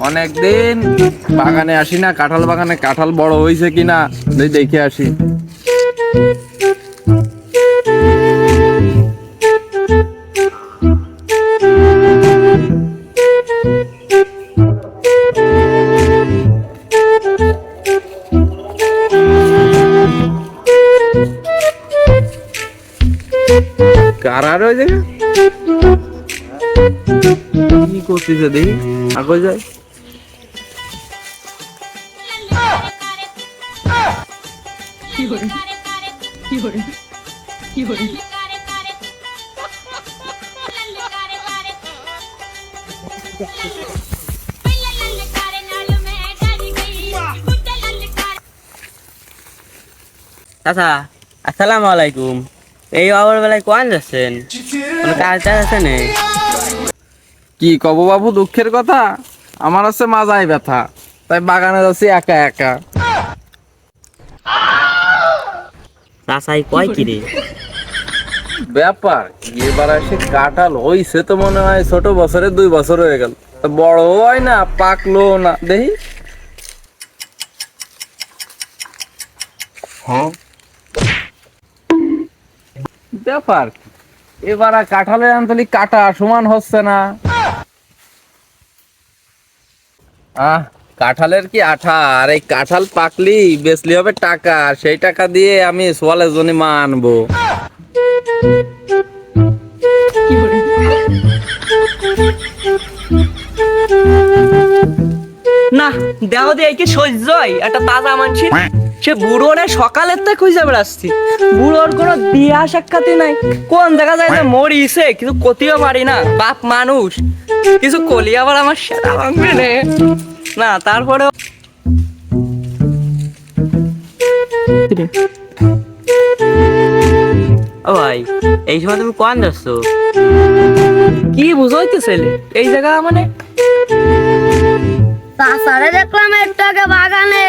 অনেকদিন বাগানে আসি না, কাঁঠাল বাগানে কাঁঠাল বড় হয়েছে কিনা দেখে আসি। কারা রয়েছে কি করতেছে দেখি, আগে যায়। চাচা আসসালামু আলাইকুম। এই বাবার বেলায় কোন যাচ্ছেন? কোনো কাজ টাজ আছে না? কি কব বাবু, দুঃখের কথা, আমার আছে মাজায় ব্যথা, তাই বাগানে যাচ্ছি একা একা। চাচাই কয় কি রে? ব্যাপার এবার এসে কাঁঠাল হইছে তো মনে হয় ছোট বছরে 2 বছর হয়ে গেল, বড় হয় না, পাকলো না দেখি। ব্যাপার এবার কাঁঠালের আন্তলিক কাটা সমান হচ্ছে না। কাঁঠালের কি আঠা, আর এই কাঁঠাল পাকলি বেচলি হবে টাকা, সেই টাকা দিয়ে আমি সোয়ালের জন্য মা আনবো। না দেহ দিয়ে কি সহ্য হয়? একটা তাজা মানুষের সে বুড়ো না সকালের থেকে খুঁজে বেড়াচ্ছি, বুড়োর কোনো বিয়া সাক্ষাৎই নাই, কোন জায়গা যায় যে মরিছে কিছু কতিও পারি না, বাপ মানুষ কিছু কলি আবার আমার সেটা ভাঙবে না। তারপরে ও ভাই, এই সময় তুমি কোন যাচ্ছ? কি বুঝাইতেছিলে এই জায়গা মানে? তাছাড়া দেখলাম একটু আগে বাগানে,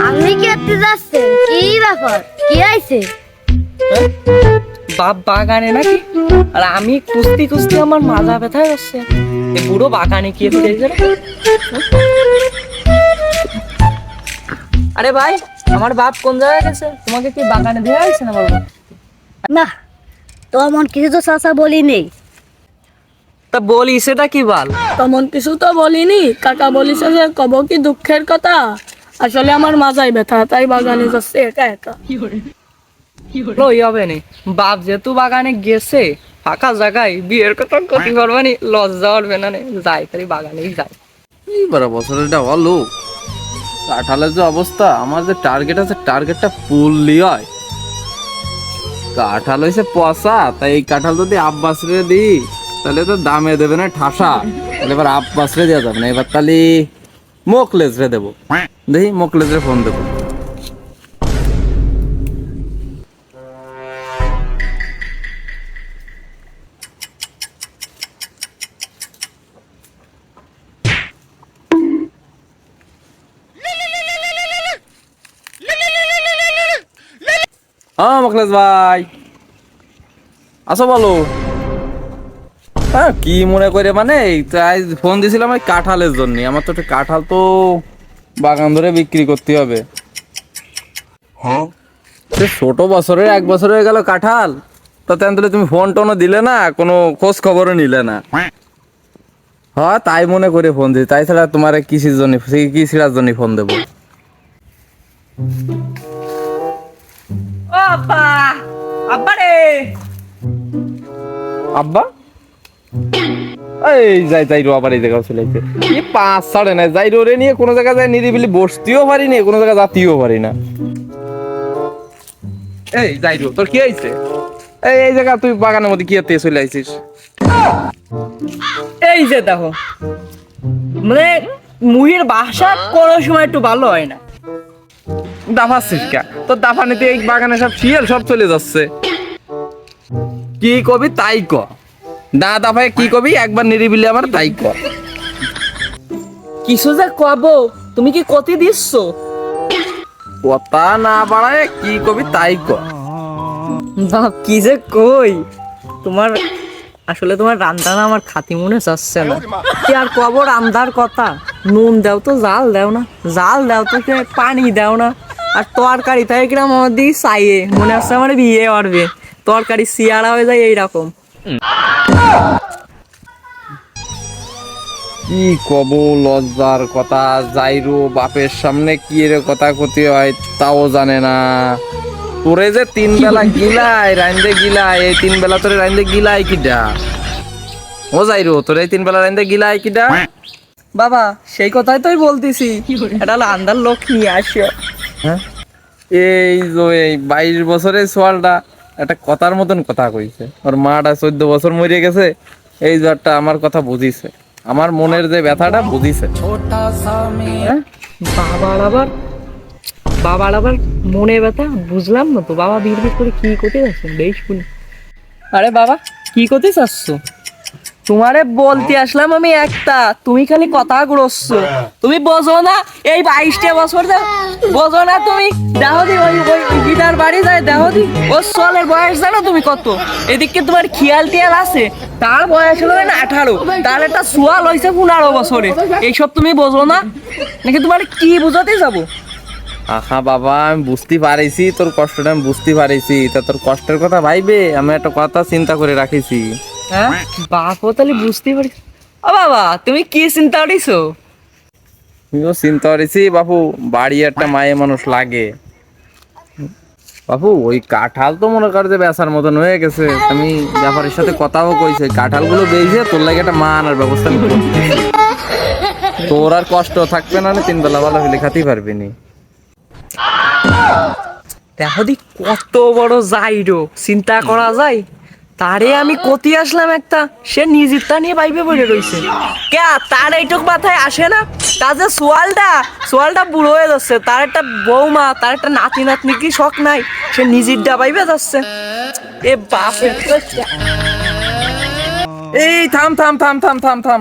আপনি কি একটু যাচ্ছেন? কি ব্যাপার, কি আইছে? বাপ বাগানে নাকি? আর আমি কুস্তি কুস্তি আমার মাজা ব্যথা যাচ্ছে, এই বুড়ো বাগানে কি একটু যাইছে রে? আরে ভাই, আমার বাপ কোন জায়গায় গেছে? তোমাকে কি বাগানে দিয়ে আইছে না বলবো? না তেমন কিছু তো চাচা বলি নেই। তা বলি সেটা কি বল? তেমন কিছু তো বলিনি, কাকা বলিছে যে কব কি দুঃখের কথা, আসলে আমার মাজায় ব্যথা, তাই বাগানে যাচ্ছে একা একা। লই হবে নি, বাপ যেহেতু বাগানে গেছে ফাঁকা জায়গায়, বিয়ের কথা করতে পারবে নি, লজ্জা করবে না, যাই তাই বাগানেই যাই। এইবার বছরটা হলো, কাঁঠালের যে অবস্থা, আমার যে টার্গেট আছে টার্গেটটা ফুললি হয়। কাঁঠাল হয়েছে পচা, তাই এই কাঁঠাল যদি আব্বাসরে দিই তাহলে তো দামে দেবে না ঠাসা, তাহলে এবার আব্বাসরে দেওয়া যাবে না, এবার তাহলে মোকলেজরে দেবো। দেখি মোকলেজরে ফোন দেবো। হ্যাঁ মোকলেজ ভাই, আচ্ছা বলো। হ্যাঁ কি মনে করে মানে, তাই ফোন দিয়েছিলাম ওই কাঁঠালের জন্য। আমার তো কাঁঠাল তো বাগান ধরে বিক্রি করতে হবে। ছোট বছরের 1 বছর হয়ে গেল কাঁঠাল, তো তাহলে তুমি ফোন টোনও দিলে না, কোনো খোঁজ খবরও নিলে না। হ্যাঁ তাই মনে করে ফোন দিই, তাই ছাড়া তোমার কিসের জন্য, কি ছিড়ার জন্য ফোন দেবো? ও আব্বা, আব্বা রে। আব্বা এই যাই রো, আবার এই জায়গায় চলে আসছে। এই 5 সাড়ে না, যাই রো রে নিয়ে কোনো জায়গায় যায় নিরিবিলি বসতেও পারি না, কোনো জায়গায় যাতেও পারি না। এই যাই রো, তোর কি হয়েছে? এই জায়গা তুই বাগানের মধ্যে কি এতে চলে আসছিস? এই যে দেখো, মানে মুহির বাসা কোনো সময় একটু ভালো হয় না। দাফাচ্ছিস কে? তোর দাফা নিতে এই বাগানে সব শিয়াল সব চলে যাচ্ছে। কি কবি তাই ক, দাদা ভাই কি কবি একবার নিরিবিলি আমার তাই ক। কিছু যে কব, তুমি কি কতি দিচ্ছ? কথা না বাড়ায় কি কবি তাই ক। বাপ কি যে কই, তোমার আসলে তোমার রান্দানা আমার খাতি মনে চাচ্ছে না। কি আর কব রান্দার কথা, নুন দাও তো জাল দাও না, জাল দাও তো কে পানি দাও না। আর তরকারি তাই কিরম আমার দিকে চাইয়ে মনে হচ্ছে আমার বিয়ে করবে, তরকারি সিয়ারা হয়ে যায় এইরকম। কি কব লজ্জার কথা, যাইরো বাপের সামনে কি এর কথা ক্ষতি হয় তাও জানে না। তোরে যে 3 বেলা গিলাই রাইন্দে গিলাই, এই 3 বেলা তোরে রাইন্দে গিলাই কিডা? ও যাইরো তোরে 3 বেলা রাইন্দে গিলাই কিডা? বাবা সেই কথাই তোই বলতেছি, এটা রান্দার লোক নিয়ে আসো। হ্যাঁ, এই যে এই 22 বছরের সোয়ালটা একটা কথার মতন কথা কইছে। ওর মাটা 14 বছর মরে গেছে, এই জ্বরটা আমার কথা বুঝিছে, আমার মনের যে ব্যথাটা বুঝিছে। হ্যাঁ? বাবার আবার মনে ব্যথা বুঝলাম না তো। বাবা বিড় করে কি করতে যাচ্ছেন বেশ শুনি। আরে বাবা কি করতে চাচ্ছ? তোমারে বলতে আসলাম আমি একটা, তুমি খালি কথা গ্রস্ত। তুমি বোঝো না এই 22টা বছর বোঝো না তুমি? দেখো দি ওই গিটার বাড়ি যায়, দেখো দি ওর সোয়ালের বয়স জানো তুমি কত? এদিকে তোমার খেয়াল টিয়াল আছে, তার বয়স হলো না 18, তার একটা সোয়াল হয়েছে 15 বছরে। এইসব তুমি বোঝো না নাকি? তোমার কি বোঝাতে যাবো? আহা বাবা, আমি বুঝতে পারিছি তোর কষ্টটা, আমি বুঝতে পারিছি। তা তোর কষ্টের কথা ভাইবে আমি একটা কথা চিন্তা করে রাখিছি। হ্যাঁ বাপও তাহলে বুঝতে পারি। ও বাবা তুমি কি চিন্তা করিছো? তুমিও চিন্তা করেছি বাপু, বাড়ি একটা মায়ে মানুষ লাগে বাপু। ওই কাঁঠাল তো মনে কর যে বেচার মতন হয়ে গেছে। আমি ব্যাপারের সাথে কথাও কইছে, কাঁঠাল গুলো বেঁচে তোর লাগে একটা মা আনার ব্যবস্থা আমি করতেছি। তোর আর কষ্ট থাকবে না, 3 বেলা ভালো হলে খাতেই পারবি নি। দেখো দি কত বড় যাইরো, চিন্তা করা যায়? তারে আমি কতি আসলাম একটা, সে নিজেরটা নিয়ে বাইবে বলে রইছে। কে তার এইটুক মাথায় আসে না? তার যে সোয়ালটা বুড়ো হয়ে যাচ্ছে, তার একটা বৌমা, তার একটা নাতি নাতনি কি শখ নাই? সে নিজেরটা বাইবে যাচ্ছে। এ বাপের এই থাম থাম থাম থাম থাম থাম।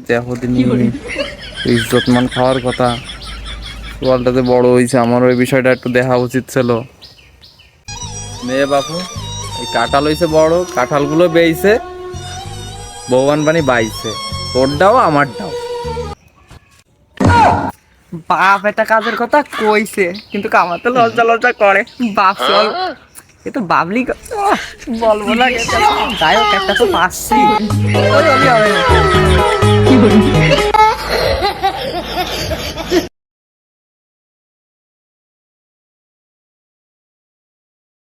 দেখো দিন ইজ্জতমান খাওয়ার কথা, সোয়ালটাতে বড় হয়েছে, আমার ওই বিষয়টা একটু দেখা উচিত ছিল। নে বাপু, এই কাঁঠাল হয়েছে বড়, কাঁঠাল গুলো বেইছে, বৌবান বানি বাইছে, তোরটাও আমারটাও। বাপ একটা কাজের কথা কইছে, কিন্তু আমার তো লজ্জা লজ্জা করে। বাপ চল এ তো বাবলি বলবো না, যাই হোক একটা তো পাচ্ছি, ওই হবে না।